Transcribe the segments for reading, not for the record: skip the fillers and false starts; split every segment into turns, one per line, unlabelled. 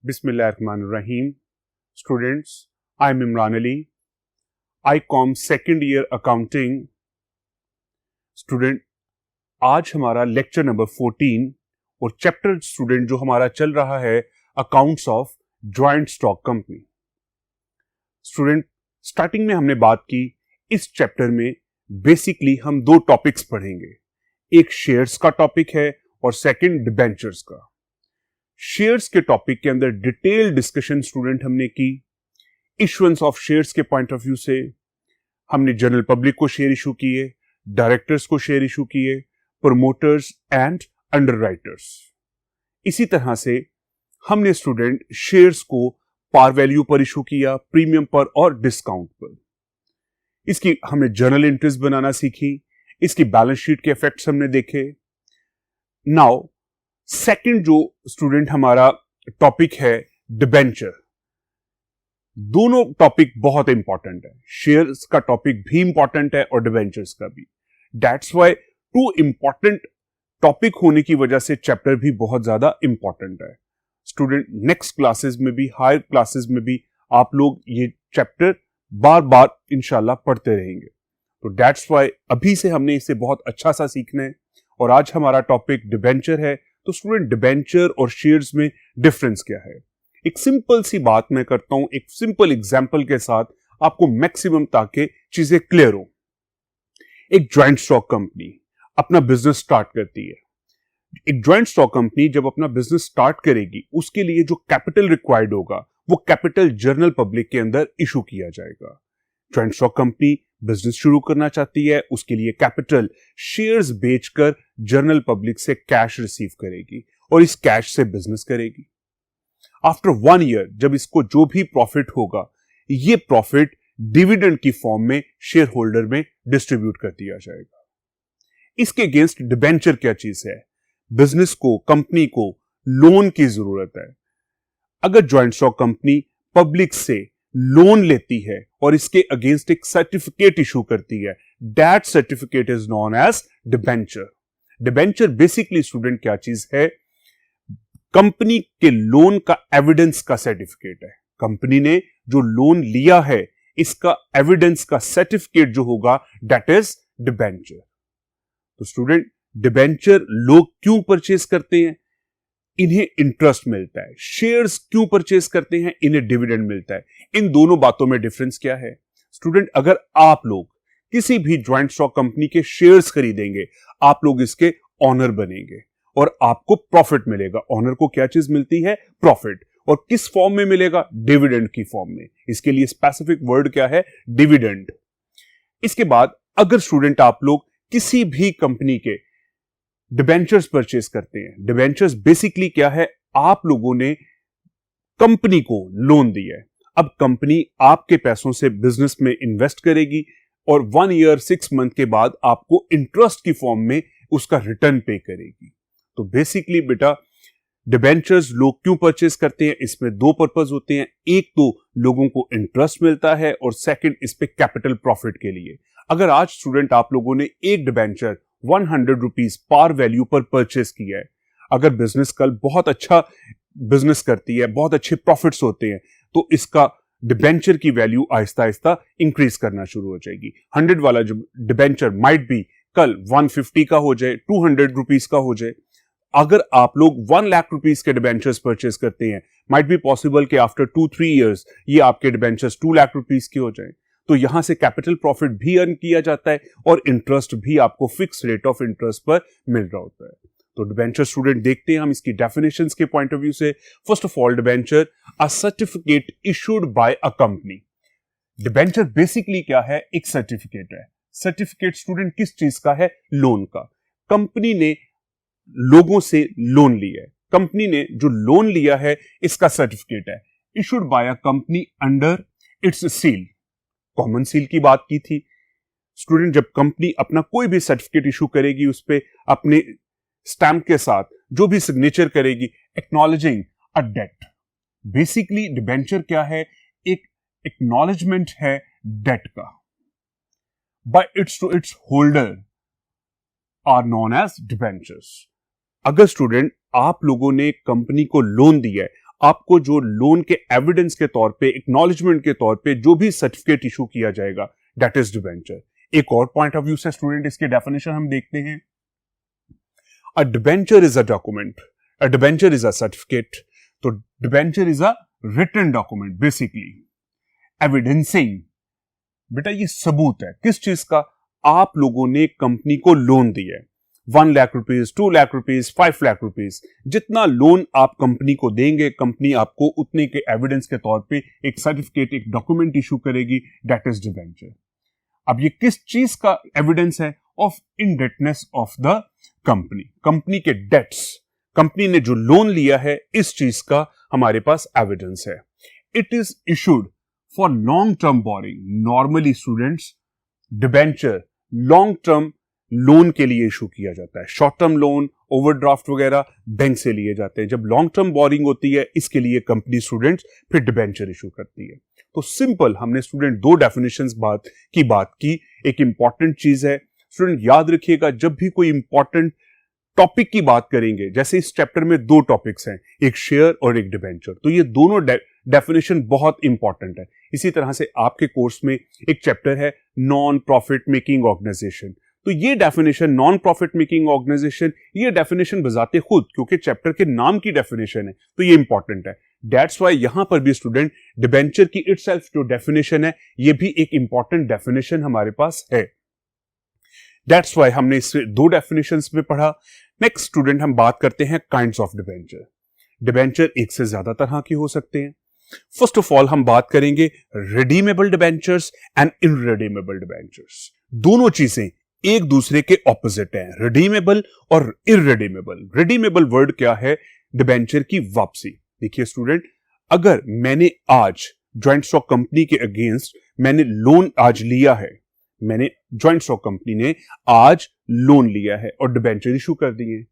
Bismillahirrahmanirrahim. Students, I am Imran Ali. ICOM second year accounting. Student आज हमारा lecture number 14 और chapter student जो हमारा चल रहा है accounts of joint stock company. Student starting में हमने बात की, इस चैप्टर में बेसिकली हम दो टॉपिक्स पढ़ेंगे, एक शेयर्स का टॉपिक है और सेकंड डिबेंचर्स का। शेयर्स के टॉपिक के अंदर डिटेल डिस्कशन स्टूडेंट हमने की, इशुएंस ऑफ शेयर्स के पॉइंट ऑफ व्यू से हमने जनरल पब्लिक को शेयर इशू किए, डायरेक्टर्स को शेयर इशू किए, प्रमोटर्स एंड अंडरराइटर्स। इसी तरह से हमने स्टूडेंट शेयर्स को पार वैल्यू पर इशू किया, प्रीमियम पर और डिस्काउंट पर। इसकी हमने जर्नल एंट्रीज बनाना सीखी, इसकी बैलेंस शीट के इफेक्ट्स हमने देखे। नाउ सेकंड जो स्टूडेंट हमारा टॉपिक है डिबेंचर। दोनों टॉपिक बहुत इंपॉर्टेंट है, शेयर्स का टॉपिक भी इंपॉर्टेंट है और डिबेंचर्स का भी। That's why two important topic होने की वजह से चैप्टर भी बहुत ज्यादा इंपॉर्टेंट है। स्टूडेंट नेक्स्ट क्लासेस में भी, हायर क्लासेस में भी आप लोग ये चैप्टर बार बार इंशाल्लाह पढ़ते रहेंगे। तो दैट्स व्हाई अभी से हमने इसे बहुत अच्छा सा सीखना है। और आज हमारा टॉपिक डिबेंचर है। तो स्टूडेंट डिबेंचर और शेयर्स में डिफरेंस क्या है, एक सिंपल सी बात मैं करता हूं, एक सिंपल एग्जांपल के साथ आपको मैक्सिमम ताकि चीजें क्लियर हो। एक जॉइंट स्टॉक कंपनी अपना बिजनेस स्टार्ट करती है। एक जॉइंट स्टॉक कंपनी जब अपना बिजनेस स्टार्ट करेगी, उसके लिए जो कैपिटल रिक्वायर्ड होगा वो कैपिटल जनरल पब्लिक के अंदर इशू किया जाएगा। जॉइंट स्टॉक कंपनी बिजनेस शुरू करना चाहती है, उसके लिए कैपिटल शेयर्स बेचकर जनरल पब्लिक से कैश रिसीव करेगी और इस कैश से बिजनेस करेगी। आफ्टर 1 ईयर जब इसको जो भी प्रॉफिट होगा, ये प्रॉफिट डिविडेंड की फॉर्म में शेयर होल्डर में डिस्ट्रीब्यूट कर दिया जाएगा। इसके अगेंस्ट डिबेंचर क्या चीज है, बिजनेस को, कंपनी को लोन की जरूरत है। अगर जॉइंट स्टॉक कंपनी पब्लिक से लोन लेती है और इसके अगेंस्ट एक सर्टिफिकेट इशू करती है, that certificate is known as debenture. Debenture basically student क्या चीज है, कंपनी के लोन का एविडेंस का सर्टिफिकेट है। कंपनी ने जो लोन लिया है, इसका एविडेंस का सर्टिफिकेट जो होगा, दैट इज डिबेंचर। तो स्टूडेंट डिबेंचर लोग क्यों परचेज करते हैं, इन्हें इंटरेस्ट मिलता है। शेयर्स क्यों परचेज करते हैं, इन्हें डिविडेंड मिलता है। इन दोनों बातों में डिफरेंस क्या है स्टूडेंट, अगर आप लोग किसी भी ज्वाइंट स्टॉक कंपनी के शेयर्स खरीदेंगे, आप लोग इसके ऑनर बनेंगे और आपको प्रॉफिट मिलेगा। ऑनर को क्या चीज मिलती है, प्रॉफिट। और किस फॉर्म में मिलेगा, डिविडेंड की फॉर्म में। इसके लिए स्पेसिफिक वर्ड क्या है, डिविडेंड। इसके बाद अगर स्टूडेंट आप लोग किसी भी कंपनी के डिबेंचर्स परचेज करते हैं, डिबेंचर्स बेसिकली क्या है, आप लोगों ने कंपनी को लोन दिया है। अब कंपनी आपके पैसों से बिजनेस में इन्वेस्ट करेगी और 1 ईयर 6 मंथ के बाद आपको इंटरेस्ट की फॉर्म में उसका रिटर्न पे करेगी। तो बेसिकली बेटा डिबेंचर्स लोग क्यों परचेज करते हैं, इसमें दो पर्पस होते हैं। एक तो लोगों को इंटरेस्ट मिलता है और सेकंड इस पे कैपिटल प्रॉफिट के लिए। अगर आज स्टूडेंट आप लोगों ने एक डिबेंचर 100 रुपीज पार वैल्यू पर परचेस किया है, अगर बिजनेस कल बहुत अच्छा बिजनेस करती है, बहुत अच्छे प्रॉफिट्स होते हैं, तो इसका डिबेंचर की वैल्यू आहिस्ता आहिस्ता इंक्रीज करना शुरू हो जाएगी। 100 वाला जो डिबेंचर माइट बी कल 150 का हो जाए, 200 रुपीज का हो जाए। अगर आप लोग 1 लाख रुपीज के डिबेंचर्स परचेस करते हैं, माइट बी पॉसिबल कि आफ्टर 2-3 ईयर्स ये आपके डिबेंचर्स 2 लाख रुपीज के हो जाए। तो यहां से कैपिटल प्रॉफिट भी अर्न किया जाता है और इंटरेस्ट भी आपको फिक्स रेट ऑफ इंटरेस्ट पर मिल रहा होता है। तो डिबेंचर स्टूडेंट देखते हैं हम इसकी डेफिनेशंस के पॉइंट ऑफ व्यू से। First of all, debenture a certificate issued by a company. Debenture basically क्या है, एक सर्टिफिकेट है। सर्टिफिकेट स्टूडेंट किस चीज का है, लोन का। कंपनी ने लोगों से लोन लिया है, कंपनी ने जो लोन लिया है इसका सर्टिफिकेट है, issued by a company under its seal. Common seal की बात की थी स्टूडेंट, जब कंपनी अपना कोई भी सर्टिफिकेट इशू करेगी, उस पे अपने स्टैंप के साथ जो भी सिग्नेचर करेगी, acknowledging a debt. Basically debenture क्या है, एक एक्नॉलेजमेंट है डेट का by its to its holder are known as debentures. अगर स्टूडेंट आप लोगों ने कंपनी को लोन दिया है, आपको जो लोन के एविडेंस के तौर पे, एक्नॉलेजमेंट के तौर पे जो भी सर्टिफिकेट इशू किया जाएगा, दैट इज डिबेंचर। एक और पॉइंट ऑफ व्यू से स्टूडेंट इसके डेफिनेशन हम देखते हैं। A debenture is a document, a debenture is a certificate. तो debenture is a written document, basically evidencing, बेटा ये सबूत है किस चीज का, आप लोगों ने कंपनी को लोन दिया है, 1 lakh rupees, 2 lakh rupees, 5 lakh rupees, जितना लोन आप कंपनी को देंगे, कंपनी आपको उतने के एविडेंस के तौर पे एक सर्टिफिकेट, एक डॉक्यूमेंट इशू करेगी, दैट इज डिबेंचर। अब ये किस चीज का एविडेंस है? Of indebtedness of the company, company के डेट्स, कंपनी ने जो लोन लिया है इस चीज का हमारे पास एविडेंस है। It is issued for long term borrowing. Normally students debenture long term loan के लिए इशू किया जाता है। शॉर्ट टर्म लोन, ओवरड्राफ्ट वगैरह बैंक से लिए जाते हैं। जब लॉन्ग टर्म बोरिंग होती है, इसके लिए कंपनी स्टूडेंट्स फिर डिबेंचर इशू करती है। तो सिंपल हमने स्टूडेंट दो डेफिनेशंस बात की। एक इंपॉर्टेंट चीज है स्टूडेंट, याद रखिएगा, जब भी कोई इंपॉर्टेंट टॉपिक की बात करेंगे, जैसे इस चैप्टर में 2 टॉपिक्स हैं, एक शेयर और एक डिबेंचर, तो ये दोनों डेफिनेशन बहुत इंपॉर्टेंट है। इसी तरह से आपके कोर्स में एक चैप्टर है नॉन प्रॉफिट मेकिंग ऑर्गेनाइजेशन, तो ये definition non profit making organisation, ये डेफिनेशन बजाते खुद, क्योंकि चैप्टर के नाम की डेफिनेशन है, तो ये इंपॉर्टेंट है। दैट्स वाई यहां पर भी स्टूडेंट डिबेंचर की इटसेल्फ जो डेफिनेशन है, ये भी एक इंपॉर्टेंट डेफिनेशन हमारे पास है। दैट्स वाई हमने इससे 2 डेफिनेशंस में पढ़ा। नेक्स्ट स्टूडेंट हम बात करते हैं काइंड्स ऑफ डिबेंचर। डिबेंचर एक से ज्यादा तरह के हो सकते हैं। फर्स्ट ऑफ ऑल हम बात करेंगे रिडीमेबल डिबेंचर्स एंड इनरिडीमेबल डिबेंचर्स। दोनों चीजें एक दूसरे के ऑपोजिट हैं, रिडीमेबल और इररिडीमेबल। रिडीमेबल वर्ड क्या है? डिबेंचर की वापसी। देखिए स्टूडेंट, अगर मैंने आज जॉइंट स्टॉक कंपनी के अगेंस्ट मैंने लोन आज लिया है, मैंने जॉइंट स्टॉक कंपनी ने आज लोन लिया है और डिबेंचर इशू कर दिए,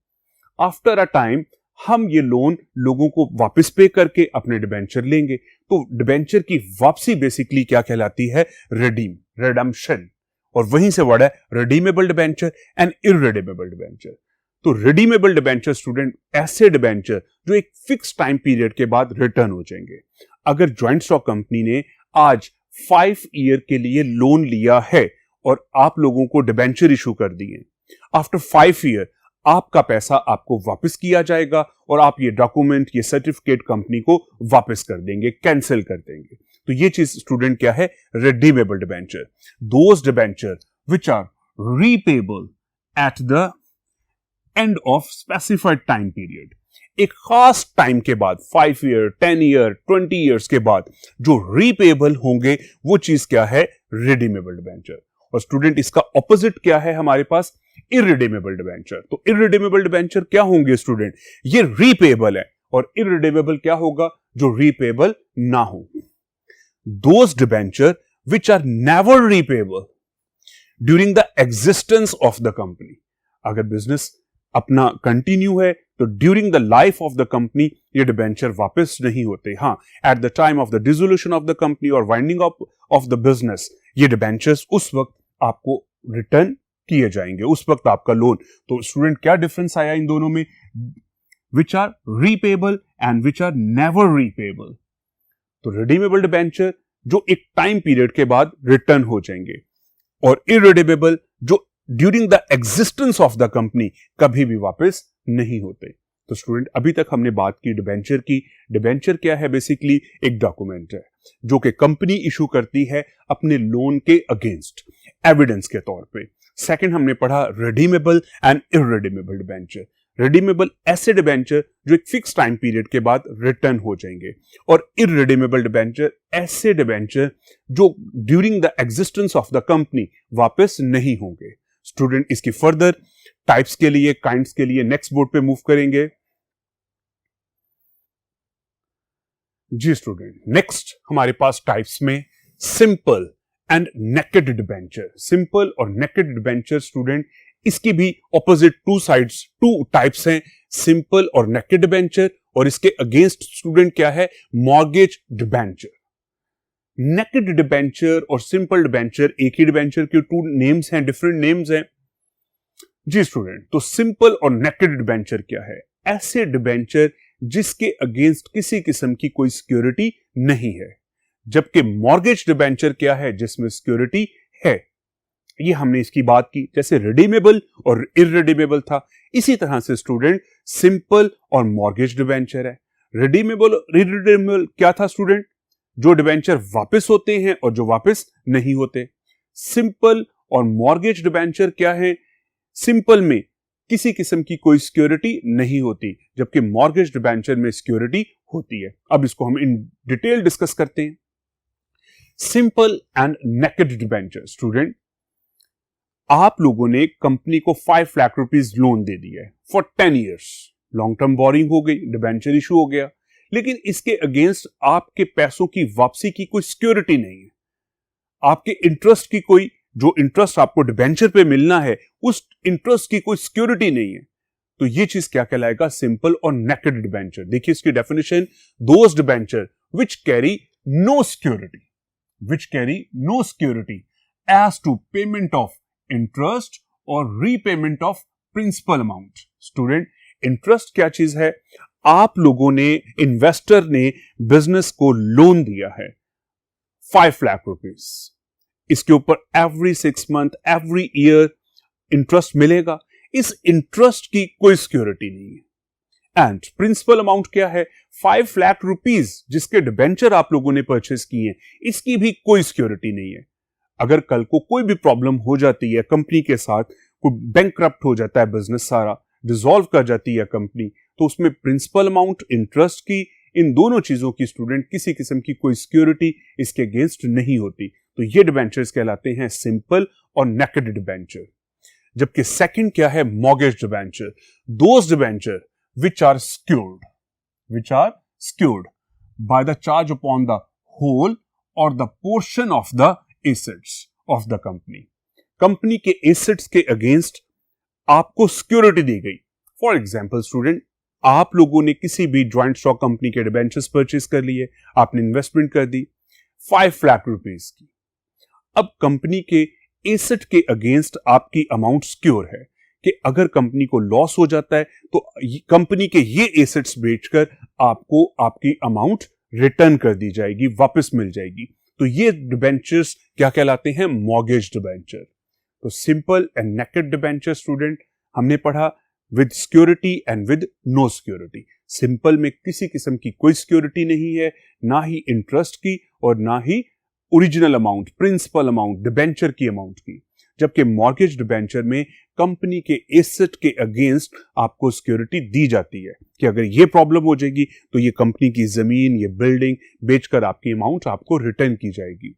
आफ्टर अ टाइम हम ये लोन लोगों को वापस पे करके अपने डिबेंचर लेंगे, तो डिबेंचर की वापसी बेसिकली क्या कहलाती है? रिडम्पशन। और वहीं से वर्ड है redeemable debenture and irredeemable debenture. तो रिडीमेबल डिबेंचर स्टूडेंट ऐसे डिबेंचर जो एक फिक्स टाइम पीरियड के बाद रिटर्न हो जाएंगे। अगर जॉइंट स्टॉक कंपनी ने आज 5 ईयर के लिए लोन लिया है और आप लोगों को डिबेंचर इशू कर दिए, आफ्टर 5 ईयर आपका पैसा आपको वापस किया जाएगा और आप ये डॉक्यूमेंट, ये सर्टिफिकेट कंपनी को वापस कर देंगे, कैंसिल कर देंगे। तो ये चीज स्टूडेंट क्या है? Redeemable debenture. Those debenture which are repayable at the end of specified time period. एक खास टाइम के बाद, 5 ईयर, 10 ईयर, 20 ईयर्स के बाद जो रीपेबल होंगे, वो चीज क्या है? Redeemable debenture. और स्टूडेंट इसका ऑपोजिट क्या है हमारे पास? Irredeemable debenture. तो इररिडीमेबल डिबेंचर क्या होंगे स्टूडेंट? ये रीपेबल है। और इररिडीमेबल क्या होगा? जो रीपेबल ना हो। Those debenture which are never repayable during the existence of the company. अगर बिजनेस अपना कंटिन्यू है तो during the life of the company ये डिबेंचर वापस नहीं होते। हाँ, at the time of the dissolution of the company और winding up of the business ये डिबेंचर्स उस वक्त आपको रिटर्न किए जाएंगे, उस वक्त आपका लोन। तो स्टूडेंट क्या डिफरेंस आया इन दोनों में? Which are repayable and which are never repayable. तो रिडीमेबल डिबेंचर जो एक टाइम पीरियड के बाद रिटर्न हो जाएंगे, और इररिडीमेबल जो during the existence of the company कभी भी वापस नहीं होते। तो स्टूडेंट अभी तक हमने बात की डिबेंचर की। डिबेंचर क्या है? बेसिकली एक डॉक्यूमेंट है जो कि कंपनी इशू करती है अपने लोन के अगेंस्ट एविडेंस के तौर पे। सेकंड हमने पढ़ा redeemable and irredeemable debenture. Redeemable ऐसे डिबेंचर जो एक फिक्स टाइम पीरियड के बाद रिटर्न हो जाएंगे, और इररिडीमेबल डिबेंचर ऐसे डिबेंचर जो during the existence of the company वापस नहीं होंगे। स्टूडेंट इसकी फर्दर टाइप्स के लिए, काइंड्स के लिए नेक्स्ट बोर्ड पे मूव करेंगे। जी स्टूडेंट, नेक्स्ट हमारे पास टाइप्स में simple and naked debenture. Simple और नेकेड डिबेंचर स्टूडेंट इसकी भी ऑपोजिट 2 टाइप्स हैं, सिंपल और नेकेड डिबेंचर, और इसके अगेंस्ट स्टूडेंट क्या है? Mortgage debenture. नेकेड डिबेंचर और सिंपल डिबेंचर एक ही डिबेंचर के 2 नेम्स हैं, डिफरेंट नेम्स हैं। जी स्टूडेंट, तो सिंपल और नेकेड डिबेंचर क्या है? ऐसे डिबेंचर जिसके अगेंस्ट किसी किस्म की कोई सिक्योरिटी नहीं है, जबकि मॉर्गेज डिबेंचर क्या है, जिसमें सिक्योरिटी है। ये हमने इसकी बात की, जैसे रिडीमेबल और इररिडीमेबल था, इसी तरह से स्टूडेंट सिंपल और मॉर्गेज डिबेंचर है। रिडीमेबल और इररिडीमेबल क्या था स्टूडेंट? जो डिबेंचर वापस होते हैं और जो वापस नहीं होते। सिंपल और मॉर्गेज डिबेंचर क्या है? सिंपल में किसी किस्म की कोई सिक्योरिटी नहीं होती, जबकि मॉर्गेज डिबेंचर में सिक्योरिटी होती है। अब इसको हम इन डिटेल डिस्कस करते हैं। Simple and naked debenture. Student, आप लोगों ने कंपनी को 5 लाख रुपीस लोन दे दिया है for 10 years. Long term boring हो गई, डिबेंचर इशू हो गया, लेकिन इसके अगेंस्ट आपके पैसों की वापसी की कोई सिक्योरिटी नहीं है। आपके इंटरेस्ट की कोई, जो इंटरेस्ट आपको डिबेंचर पे मिलना है, उस इंटरेस्ट की कोई सिक्योरिटी नहीं है। तो ये चीज क्या कहलाएगा? सिंपल और नेकेड डिबेंचर। देखिए इसकी definition, those debenture which carry no security, which carry no security as to payment of interest और repayment of principal amount. Student, interest क्या चीज है? आप लोगों ने, इन्वेस्टर ने बिजनेस को लोन दिया है 5 लाख रुपीस, इसके ऊपर every 6 month, every year interest मिलेगा। इस इंटरेस्ट की कोई सिक्योरिटी नहीं है। एंड प्रिंसिपल अमाउंट क्या है? 5 लाख रुपीस, जिसके डिबेंचर आप लोगों ने परचेस किए, इसकी भी कोई सिक्योरिटी नहीं है। अगर कल को कोई भी प्रॉब्लम हो जाती है कंपनी के साथ, कोई बैंकक्रप्ट हो जाता है, बिजनेस सारा डिसॉल्व कर जाती है कंपनी, तो उसमें प्रिंसिपल अमाउंट, इंटरेस्ट की, इन दोनों चीजों की स्टूडेंट किसी किस्म की कोई सिक्योरिटी इसके अगेंस्ट नहीं होती। तो ये डिबेंचर्स कहलाते हैं सिंपल और नेकेड डिबेंचर। जबकि सेकंड क्या है? Mortgage debenture. Those debenture which are secured by the charge upon the whole or the portion of the assets of the company। Company के एसेट्स के अगेंस्ट आपको सिक्योरिटी दी गई। फॉर एग्जाम्पल स्टूडेंट, आप लोगों ने किसी भी ज्वाइंट स्टॉक कंपनी के डिबेंचर्स परचेस कर लिए, आपने इन्वेस्टमेंट कर दी 5 लाख रुपीस की। अब कंपनी के एसेट के अगेंस्ट आपकी अमाउंट सिक्योर है कि अगर कंपनी को लॉस हो जाता है तो कंपनी के ये एसेट्स बेचकर आपको आपकी अमाउंट रिटर्न कर दी जाएगी, वापस मिल जाएगी। तो ये डिबेंचर्स क्या कहलाते हैं? Mortgage debenture. तो simple and naked debenture student हमने पढ़ा with security and with no security. Simple में किसी किस्म की कोई सिक्योरिटी नहीं है, ना ही इंटरेस्ट की और ना ही original amount, principal amount, debenture की अमाउंट की। जबकि मॉर्गेज डिबेंचर में कंपनी के एसेट के अगेंस्ट आपको सिक्योरिटी दी जाती है कि अगर ये प्रॉब्लम हो जाएगी तो ये कंपनी की जमीन, ये बिल्डिंग बेचकर आपकी अमाउंट आपको रिटर्न की जाएगी।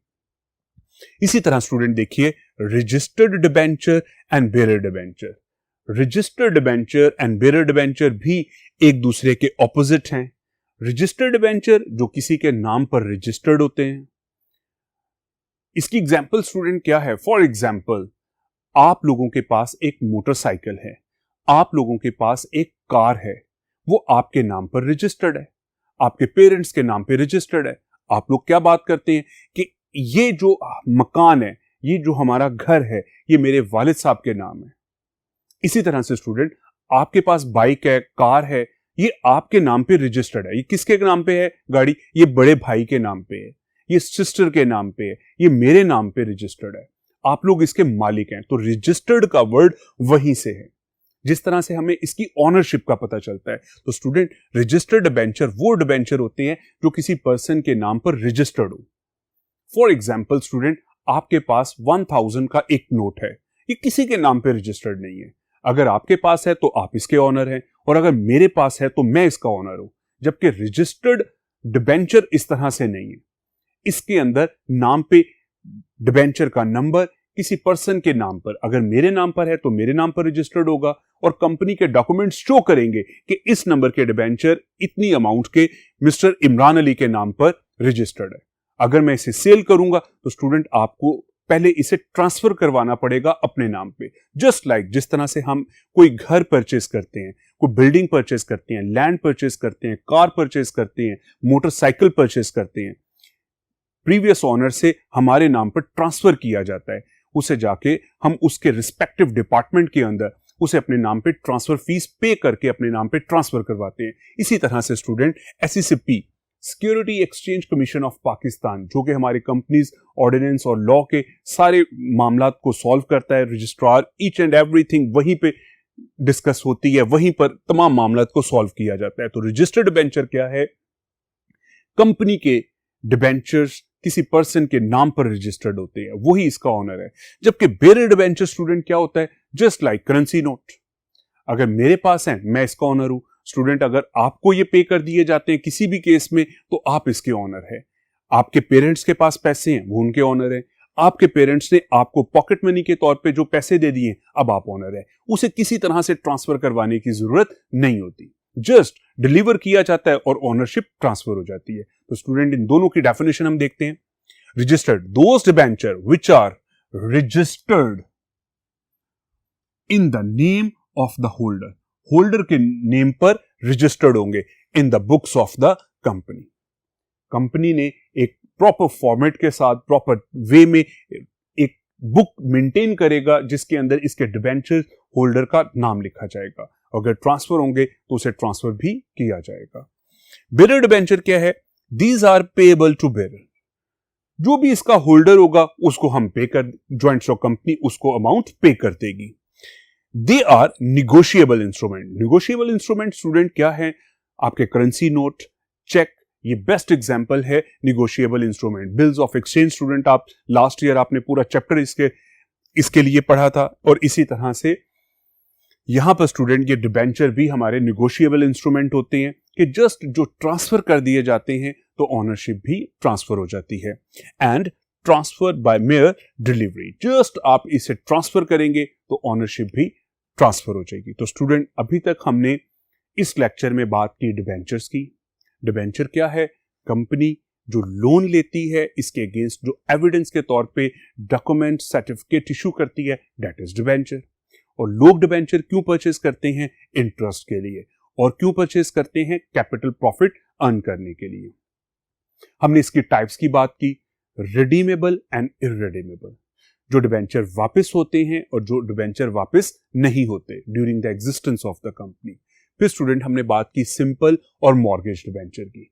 इसी तरह स्टूडेंट देखिए registered debenture and bearer debenture. Registered debenture and bearer debenture भी एक दूसरे के ऑपोजिट हैं। रजिस्टर्ड डिबेंचर जो किसी के नाम पर रजिस्टर्ड होते हैं। इसकी एग्जाम्पल स्टूडेंट क्या है? फॉर एग्जाम्पल, आप लोगों के पास एक मोटरसाइकिल है, आप लोगों के पास एक कार है, वो आपके नाम पर रजिस्टर्ड है, आपके पेरेंट्स के नाम पे रजिस्टर्ड है। आप लोग क्या बात करते हैं कि ये जो मकान है, ये जो हमारा घर है, ये मेरे वालिद साहब के नाम है। इसी तरह से स्टूडेंट आपके पास बाइक है, कार है, ये आपके नाम पे रजिस्टर्ड है। ये किसके नाम पे है गाड़ी? ये बड़े भाई के नाम पे है, ये सिस्टर के नाम पे है, ये मेरे नाम पे रजिस्टर्ड है। आप लोग इसके मालिक हैं। तो रजिस्टर्ड का वर्ड वहीं से है, जिस तरह से हमें इसकी ऑनरशिप का पता चलता है। तो स्टूडेंट रजिस्टर्ड डिबेंचर वो डिबेंचर होते हैं जो किसी पर्सन के नाम पर रजिस्टर्ड हो। फॉर एग्जाम्पल स्टूडेंट, आपके पास 1000 का एक नोट है, ये किसी के नाम पे रजिस्टर्ड नहीं है। अगर आपके पास है तो आप इसके ऑनर हैं, और अगर मेरे पास है तो मैं इसका ऑनर हूं। जबकि रजिस्टर्ड डिबेंचर इस तरह से नहीं है। इसके अंदर नाम पे डिबेंचर का नंबर किसी पर्सन के नाम पर, अगर मेरे नाम पर है तो मेरे नाम पर रजिस्टर्ड होगा, और कंपनी के डॉक्यूमेंट्स शो करेंगे कि इस नंबर के डिबेंचर इतनी अमाउंट के मिस्टर इमरान अली के नाम पर रजिस्टर्ड है। अगर मैं इसे सेल करूंगा तो स्टूडेंट आपको पहले इसे ट्रांसफर करवाना पड़ेगा अपने नाम पे। जस्ट लाइक जिस तरह से हम कोई घर परचेस करते हैं, कोई बिल्डिंग परचेस करते हैं, लैंड परचेस करते हैं, कार परचेस करते हैं, मोटरसाइकिल परचेस करते हैं, प्रीवियस ऑनर से हमारे नाम पर ट्रांसफर किया जाता है। उसे जाके हम उसके रिस्पेक्टिव डिपार्टमेंट के अंदर उसे अपने नाम पे ट्रांसफर फीस पे करके अपने नाम पे ट्रांसफर करवाते हैं। इसी तरह से student SECP, security exchange commission of Pakistan, जो कि हमारे कंपनीज ऑर्डिनेंस और लॉ के सारे मामला को सॉल्व करता है, रजिस्ट्रार ईच एंड एवरीथिंग वहीं पे डिस्कस होती है, वहीं पर तमाम मामला को सॉल्व किया जाता है। तो रजिस्टर्ड डिबेंचर क्या है? कंपनी के डिबेंचर्स किसी पर्सन के नाम पर रजिस्टर्ड होते हैं, वही इसका ऑनर है। जबकि बेयर डिबेंचर स्टूडेंट क्या होता है? Just like currency note. अगर मेरे पास है, मैं इसका ऑनर हूं। स्टूडेंट, अगर आपको ये पे कर दिए जाते हैं किसी भी केस में, तो आप इसके ऑनर है। आपके पेरेंट्स के पास पैसे हैं, वो उनके ऑनर है। आपके पेरेंट्स ने आपको पॉकेट मनी के तौर पे जो पैसे दे दिए, अब आप ऑनर है। उसे किसी तरह से ट्रांसफर करवाने की जरूरत नहीं होती, जस्ट डिलीवर किया जाता है और ऑनरशिप ट्रांसफर हो जाती है। तो स्टूडेंट, इन दोनों की डेफिनेशन हम देखते हैं। Registered, those debenture which are registered in the name of the holder, holder के नेम पर रजिस्टर्ड होंगे in the books of the company. Company ने एक प्रॉपर फॉर्मेट के साथ, प्रॉपर वे में एक बुक मेंटेन करेगा जिसके अंदर इसके डिबेंचर होल्डर का नाम लिखा जाएगा। अगर ट्रांसफर होंगे तो उसे ट्रांसफर भी किया जाएगा। बेयर डिबेंचर क्या है? These are payable to bearer, जो भी इसका होल्डर होगा उसको हम पे कर, ज्वाइंट स्टॉक कंपनी उसको अमाउंट पे कर देगी। They are negotiable instrument. Negotiable instrument student क्या है? आपके करेंसी नोट, चेक, ये बेस्ट एग्जांपल है negotiable instrument. Bills of exchange student, आप लास्ट ईयर आपने पूरा चैप्टर इसके लिए पढ़ा था। और इसी तरह से यहां पर स्टूडेंट ये डिबेंचर भी हमारे निगोशिएबल इंस्ट्रूमेंट होते हैं कि जस्ट जो ट्रांसफर कर दिए जाते हैं तो ऑनरशिप भी ट्रांसफर हो जाती है। And transfer by mayor delivery, just आप इसे ट्रांसफर करेंगे तो ऑनरशिप भी ट्रांसफर हो जाएगी। तो स्टूडेंट, अभी तक हमने इस लेक्चर में बात की डिबेंचर्स की। डिबेंचर क्या है? कंपनी जो लोन लेती है, इसके अगेंस्ट जो एविडेंस के तौर पे डॉक्यूमेंट सर्टिफिकेट इशू करती है, दैट इज डिबेंचर। और लोग डिबेंचर क्यों परचेज करते हैं? इंटरेस्ट के लिए। और क्यों परचेज करते हैं? कैपिटल प्रॉफिट अर्न करने के लिए। हमने इसकी टाइप्स की बात की, रिडीमेबल एंड इररिडीमेबल, जो डिबेंचर वापस होते हैं और जो डिबेंचर वापस नहीं होते during the existence of the company. फिर स्टूडेंट हमने बात की सिंपल और मॉर्गेज डिबेंचर की।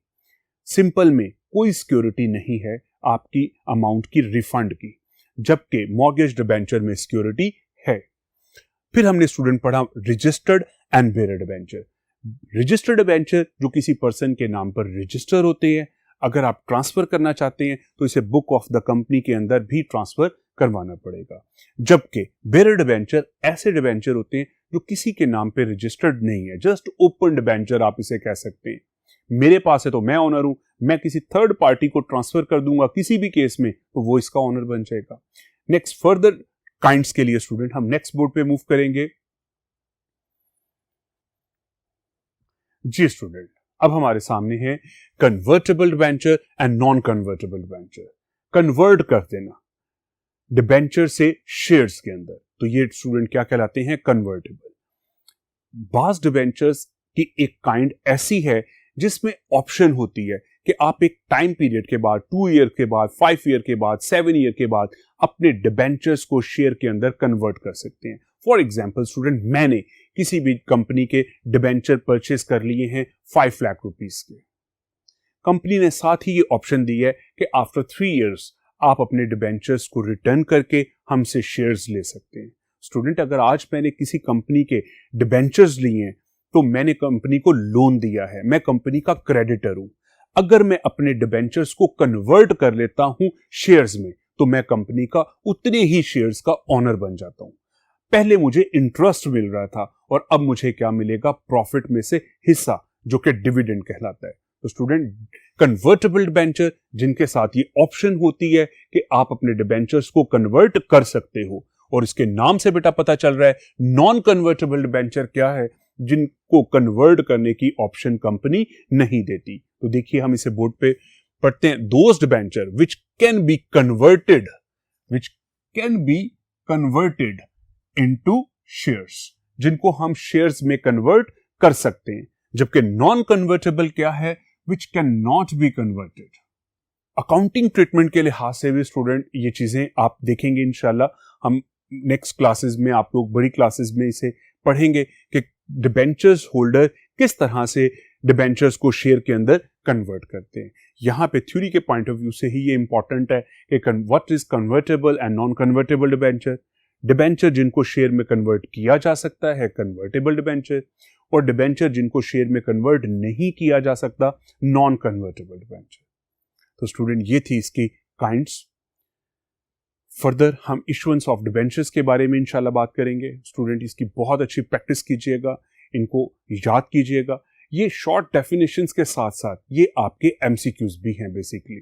सिंपल में कोई सिक्योरिटी नहीं है आपकी अमाउंट की रिफंड की, जबकि मॉर्गेज डिबेंचर में सिक्योरिटी है। फिर हमने स्टूडेंट पढ़ा registered and bearer debenture. Registered debenture जो किसी पर्सन के नाम पर रजिस्टर होते हैं, अगर आप ट्रांसफर करना चाहते हैं तो इसे बुक ऑफ द कंपनी के अंदर भी ट्रांसफर करवाना पड़ेगा। जबकि बेयर डिबेंचर ऐसे डिबेंचर होते हैं जो किसी के नाम पे रजिस्टर्ड नहीं है, जस्ट ओपन डिबेंचर आप इसे कह सकते हैं। मेरे पास है तो मैं ऑनर हूं, मैं किसी थर्ड पार्टी को ट्रांसफर कर दूंगा किसी भी केस में तो वो इसका ऑनर बन जाएगा। नेक्स्ट फर्दर काइंड्स के लिए स्टूडेंट हम नेक्स्ट बोर्ड पे मूव करेंगे। जी स्टूडेंट, अब हमारे सामने है convertible debenture and non convertible debenture. Convert कर देना डिबेंचर से शेयर्स के अंदर, तो ये स्टूडेंट क्या कहलाते हैं? कन्वर्टेबल। बास डिबेंचर्स की एक काइंड ऐसी है जिसमें ऑप्शन होती है कि आप एक टाइम पीरियड के बाद, 2 ईयर के बाद, 5 ईयर के बाद, 7 ईयर के बाद अपने डिबेंचर्स को शेयर के अंदर कन्वर्ट कर सकते हैं। फॉर एग्जाम्पल स्टूडेंट, मैंने किसी भी कंपनी के डिबेंचर परचेस कर लिए हैं 5 लाख रुपीस के। कंपनी ने साथ ही ये ऑप्शन दी है कि आफ्टर 3 इयर्स आप अपने डिबेंचर्स को रिटर्न करके हमसे शेयर्स ले सकते हैं। स्टूडेंट, अगर आज मैंने किसी कंपनी के डिबेंचर्स लिए हैं तो मैंने कंपनी को लोन दिया है, मैं कंपनी का क्रेडिटर हूं। अगर मैं अपने डिबेंचर्स को कन्वर्ट कर लेता हूं शेयर्स में तो मैं कंपनी का उतने ही शेयर्स का ऑनर बन जाता हूं। पहले मुझे इंटरेस्ट मिल रहा था और अब मुझे क्या मिलेगा? प्रॉफिट में से हिस्सा, जो कि डिविडेंड कहलाता है। तो स्टूडेंट, कन्वर्टेबल डिबेंचर जिनके साथ ये ऑप्शन होती है कि आप अपने डिबेंचर्स को कन्वर्ट कर सकते हो, और इसके नाम से बेटा पता चल रहा है। नॉन कन्वर्टेबल डिबेंचर क्या है? जिनको कन्वर्ट करने की ऑप्शन कंपनी नहीं देती। तो देखिए हम इसे बोर्ड पे पढ़ते हैं। Those debenture which can be converted into shares, जिनको हम शेयर्स में कन्वर्ट कर सकते हैं। जबकि नॉन कन्वर्टेबल क्या है? Which can not be converted. Accounting treatment के लिहाज से भी स्टूडेंट ये चीजें आप देखेंगे इंशाल्लाह। हम नेक्स्ट क्लासेस में, आप लोग बड़ी क्लासेस में इसे पढ़ेंगे कि डिबेंचर्स होल्डर किस तरह से डिबेंचर्स को शेयर के अंदर कन्वर्ट करते हैं। यहां पे थ्योरी के पॉइंट ऑफ व्यू से ही ये इंपॉर्टेंट है कि what is convertible and non convertible debenture. Debenture जिनको शेयर में कन्वर्ट किया जा सकता है कन्वर्टेबल डिबेंचर, और डिबेंचर जिनको शेयर में कन्वर्ट नहीं किया जा सकता नॉन कन्वर्टेबल डिबेंचर। तो स्टूडेंट ये थी इसकी काइंड्स। फर्दर हम इशुएंस ऑफ डिबेंचर्स के बारे में इंशाल्लाह बात करेंगे। स्टूडेंट इसकी बहुत अच्छी प्रैक्टिस कीजिएगा, इनको याद कीजिएगा। ये शॉर्ट डेफिनेशंस के साथ साथ ये आपके एमसीक्यूज भी हैं बेसिकली।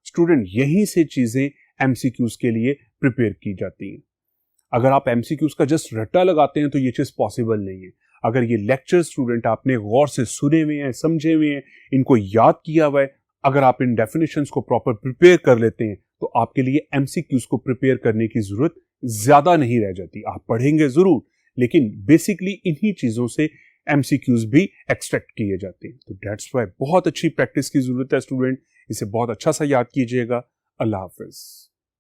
स्टूडेंट यहीं से चीजें एमसीक्यूज के लिए प्रिपेयर की जाती हैं। अगर आप एमसीक्यूज का जस्ट रट्टा लगाते हैं तो ये चीज पॉसिबल नहीं है। अगर ये लेक्चर स्टूडेंट आपने गौर से सुने हुए हैं, समझे हुए हैं, इनको याद किया हुआ है, अगर आप इन डेफिनेशंस को प्रॉपर प्रिपेयर कर लेते हैं तो आपके लिए एमसीक्यूज को प्रिपेयर करने की जरूरत ज्यादा नहीं रह जाती। आप पढ़ेंगे जरूर, लेकिन बेसिकली इन्हीं चीजों से एमसीक्यूज भी एक्सट्रैक्ट किए जाते हैं। तो दैट्स व्हाई बहुत अच्छी प्रैक्टिस की जरूरत है स्टूडेंट। इसे बहुत अच्छा सा याद कीजिएगा। अल्लाह हाफिज।